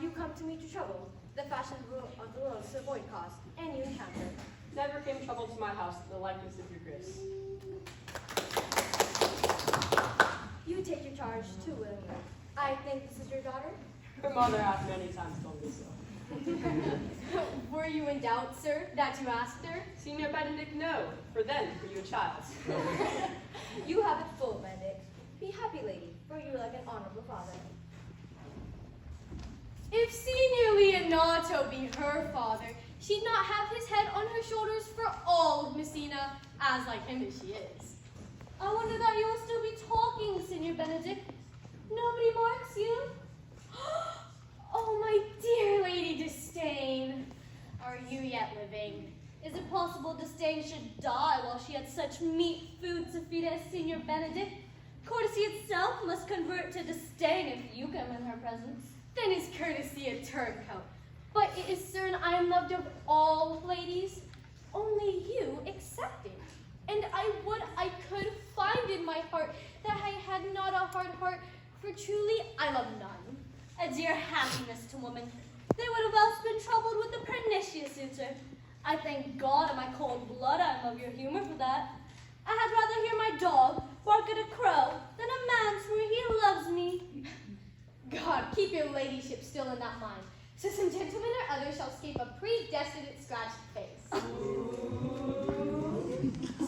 you come to meet your trouble, the fashion of the world to avoid cost, and you encounter. Never came trouble to my house to the likeness of your grace. You take your charge too willingly. I think this is your daughter? Her mother hath many times told me so. Were you in doubt, sir, that you asked her? Senior Benedict, no, for then were you a child. You have it full, Benedict. Be happy, lady, for you are like an honorable father. If Senior Leonato be her father, she'd not have his head on her shoulders for all of Messina, as like him as she is. I wonder that you will still be talking, Senior Benedict. Nobody marks you? Oh, my dear Lady Disdain. Are you yet living? Is it possible Disdain should die while she had such meat food to feed as Senior Benedict? Courtesy itself must convert to disdain if you come in her presence. Then is courtesy a turncoat. But it is certain I am loved of all ladies, only you excepted. And I would I could find in my heart that I had not a hard heart, for truly I love none. A dear happiness to woman, they would have else been troubled with the pernicious suitor. I thank God in my cold blood I love your humor for that. I had rather hear my dog bark at a crow than a man swear he loves me. God, keep your ladyship still in that mind, so some gentleman or other shall escape a predestined scratched face.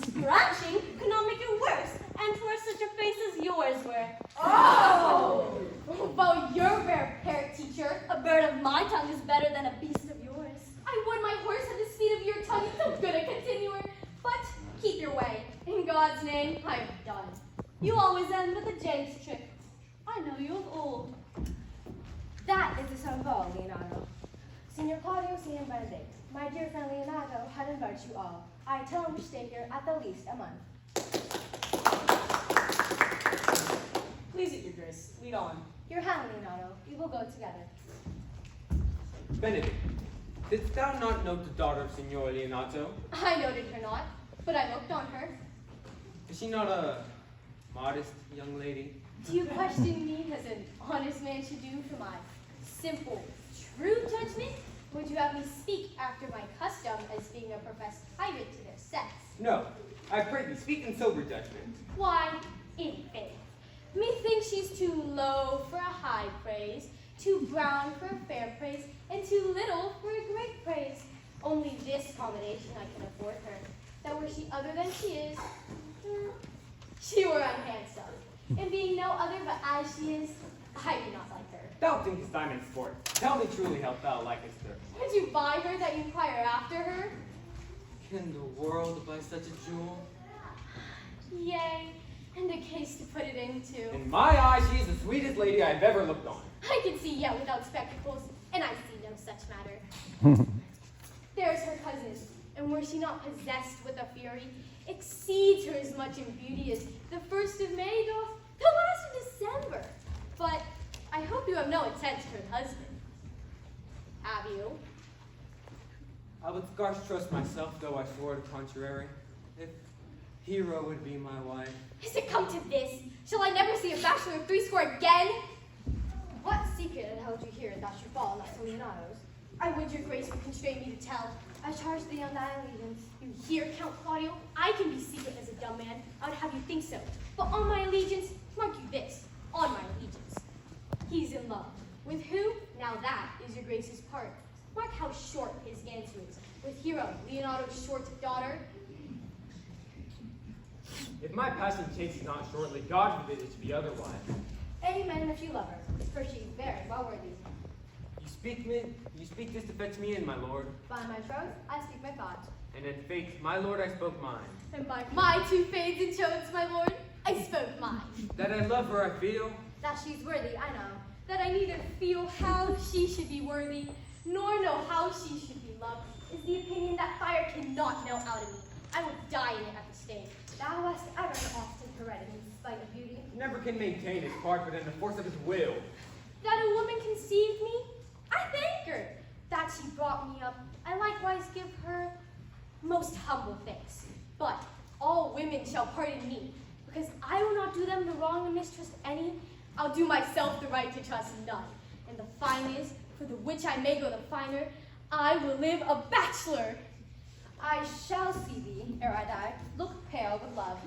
Scratching could not make it worse, and 'twere such a face as yours were. Oh! Well, you're rare, parrot teacher. A bird of my tongue is better than a beast of yours. I would my horse had the speed of your tongue, so good a continuer. But keep your way. In God's name, I am done. You always end with a James trick. I know you of old. That is the son of all, Leonardo. Signor Claudio, Signor Benedict, my dear friend Leonardo had invited you all. I tell him to stay here at the least a month. Please it, your grace. Lead on. Your hand, Leonardo. We will go together. Benedict, didst thou not note the daughter of Signor Leonato? I noted her not, but I looked on her. Is she not a modest young lady? Do you question me as an honest man should do for my simple, true judgment? Would you have me speak after my custom as being a professed tyrant to their sex? No, I pray thee, speak in sober judgment. Why, in faith, methinks she's too low for a high praise, too brown for a fair praise, and too little for a great praise. Only this combination I can afford her, that were she other than she is, she were unhandsome. And being no other but as she is, I do not like her. Thou thinkest I'm in sport. Tell me truly how thou likest her. Would you buy her that you inquire after her? Can the world buy such a jewel? Yea, and a case to put it into. In my eyes, she is the sweetest lady I have ever looked on. I can see yet without spectacles, and I see no such matter. There's her cousin, and were she not possessed with a fury, exceeds her as much in beauty as the 1st of May doth the last of December. But I hope you have no intent to her husband. Have you? I would scarce trust myself, though I swore the contrary. If Hero would be my wife. Is it come to this? Shall I never see a bachelor of 80 again? What secret had held you here that should fall not to Leonardo's? I would your grace would constrain me to tell. I charge thee on thy allegiance. You hear, Count Claudio? I can be secret as a dumb man. I would have you think so. But on my allegiance, mark you this, on my allegiance. He's in love. With who? Now that is your grace's part. Mark how short his answer is. With Hero, Leonardo's short daughter. If my passion changes not shortly, God forbid it should be otherwise. Amen if you love her, for she is very well worthy. You speak this to fetch me in, my lord. By my troth, I speak my thoughts. And in faith, my lord, I spoke mine. And by my 2 fades and chodes, my lord, I spoke mine. That I love her, I feel. That she's worthy, I know. That I neither feel how she should be worthy, nor know how she should be loved, is the opinion that fire cannot melt out of me. I would die in it at the stake. Thou hast ever often corrected in spite of beauty. Never can maintain his part, but in the force of his will. That a woman conceived me, I thank her. That she brought me up, I likewise give her most humble thanks. But all women shall pardon me, because I will not do them the wrong to mistrust any. I'll do myself the right to trust none. And the fine is, for the which I may go the finer, I will live a bachelor. I shall see thee, ere I die, look pale with love.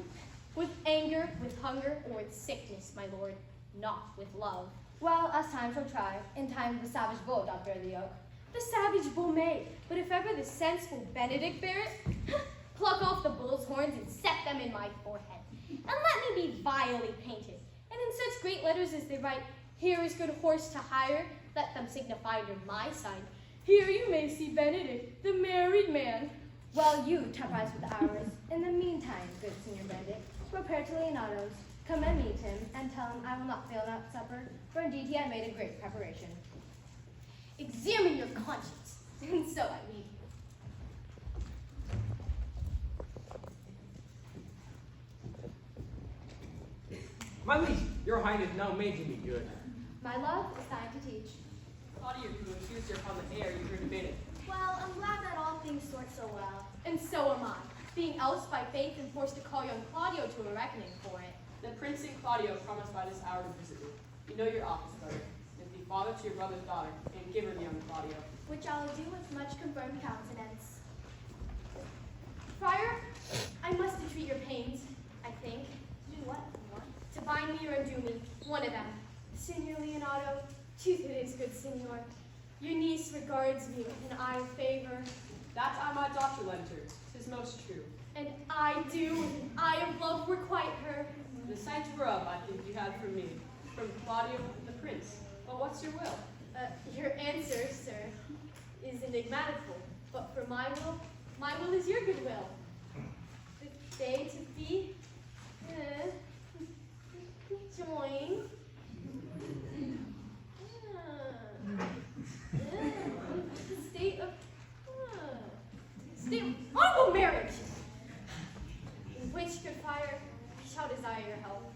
With anger, with hunger, or with sickness, my lord, not with love. Well, as time shall try, in time the savage bull doth bear the yoke. The savage bull may, but if ever the sensible Benedict bear it, pluck off the bull's horns and set them in my forehead, and let me be vilely painted, and in such great letters as they write, here is good horse to hire, let them signify under my sign. Here you may see Benedict, the married man. Well, you temporize with ours. In the meantime, good Signor Benedict, repair to Leonardo's, come and meet him, and tell him I will not fail at supper, for indeed he had made a great preparation. Examine your conscience, and so I leave you. My liege, your highness now made me good. My love is thine to teach. Claudio, who accused her upon the air, you heard debated. Well, I'm glad that all things sort so well. And so am I, being else by faith and forced to call young Claudio to a reckoning for it. The prince and Claudio promised by this hour to visit you. You know your office, brother, and be father to your brother's daughter, and give her the young Claudio. Which I'll do with much confirmed countenance. Friar, I must entreat your pains, I think. To do what? To bind me or undo me, one of them. Signor Leonardo, truth it is, good signor. Your niece regards me with an eye of favor, That I my daughter lent her, 'tis most true. and I do with an eye of love requite her. The sight whereof I think you had from me, from Claudio the prince. But what's your will? Your answer, sir, is enigmatical, but for my will is your good will. The day to be joined. State of honorable marriage, in which, good friar, I shall desire your help.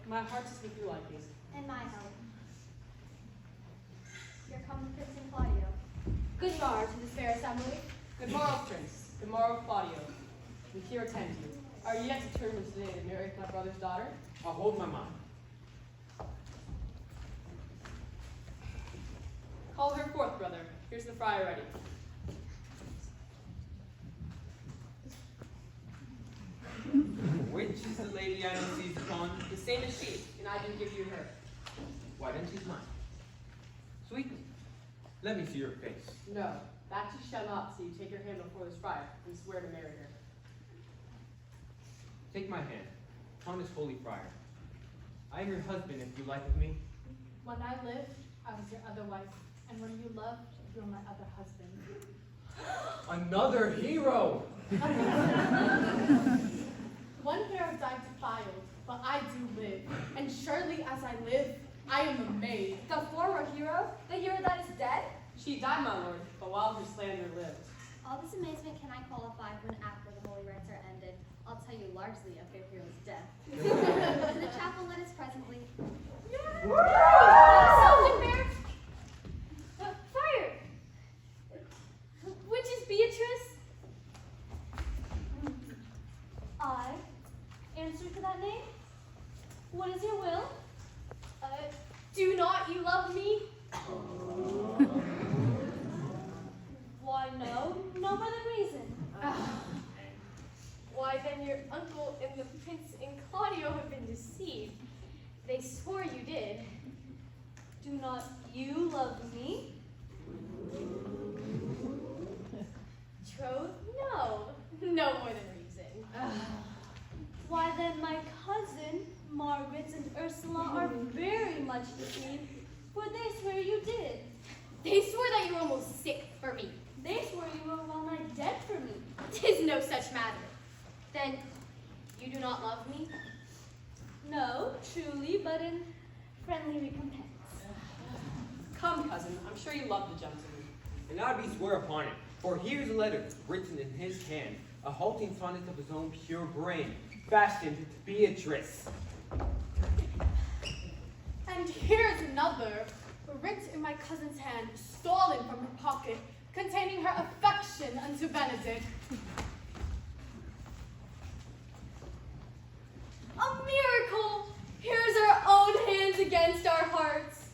My heart is with your likings. And my help. Here come the Prince and Claudio. Good morrow to this fair assembly. Good morrow, prince. Good morrow, Claudio. We here attend you. Are you yet determined today to marry my brother's daughter? I'll hold my mind. Call her forth, brother. Here's the friar ready. Which is the lady I don't seize upon? The same as she, and I do give you her. Why then she's mine? Sweet, let me see your face. No, that you shall not see. Take your hand before this friar and swear to marry her. Take my hand, upon this holy friar. I am your husband if you like of me. When I lived, I was your other wife, and when you loved, you were my other husband. Another hero! One pair of died defiled, but I do live, and surely as I live, I am a maid. The former hero, the hero that is dead? She died, my lord, but while her slander lived. All this amazement can I qualify when after the holy rites are ended. I'll tell you largely of your hero's death. To the chapel let us presently. Self-defense? Fire! Which is Beatrice? I answer to that name? What is your will? Do not you love me? Why, no. No other reason. Why then your uncle and the prince and Claudio have been deceived. They swore you did. Do not you love me? Troth? No. No more than reason. Why then my cousin, Margaret and Ursula are very much deceived, for they swear you did. They swore that you were almost sick for me. They swore you were well nigh dead for me. 'Tis no such matter. Then you do not love me? No, truly, but in friendly recompense. Come, cousin, I'm sure you love the gentleman. And I be swear upon it, for here's a letter written in his hand, a halting sonnet of his own pure brain, fashioned to Beatrice. And here's another, writ in my cousin's hand, stolen from her pocket, containing her affection unto Benedict. A miracle! Here's our own hands against our hearts.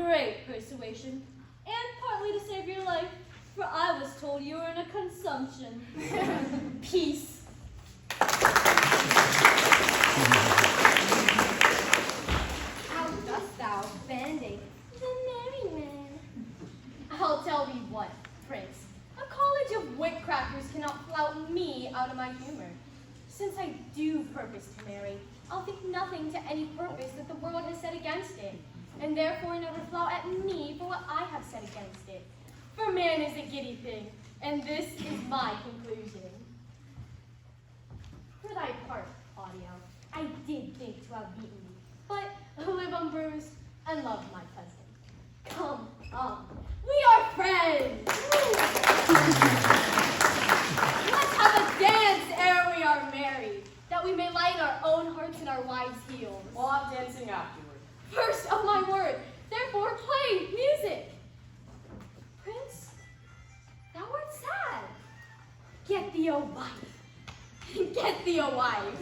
great persuasion, and partly to save your life, for I was told you were in a consumption. Peace. How dost thou, Benedict, the merryman? I'll tell thee what, Prince. A college of wit-crackers cannot flout me out of my humor. Since I do purpose to marry, I'll think nothing to any purpose that the world has set against it, and therefore never flout at me for what I have said against it. For man is a giddy thing, and this is my conclusion. For thy part, Audio, I did think to have beaten thee, but live unbruised and love my cousin. Come, we are friends! Let's have a dance ere we are married, that we may lighten our own hearts and our wives' heels. We'll have dancing afterward. First, oh my word, therefore play music. Prince, thou art sad. Get thee a wife. Get thee a wife.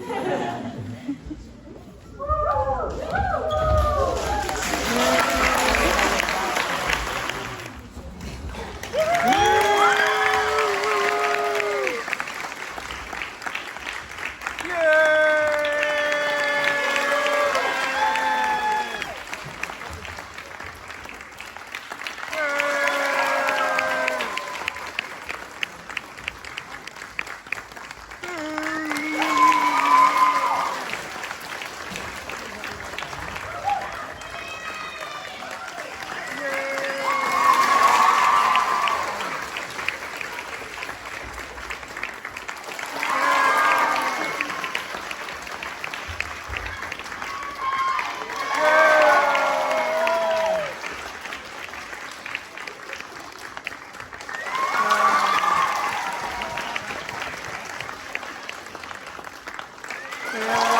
Yeah.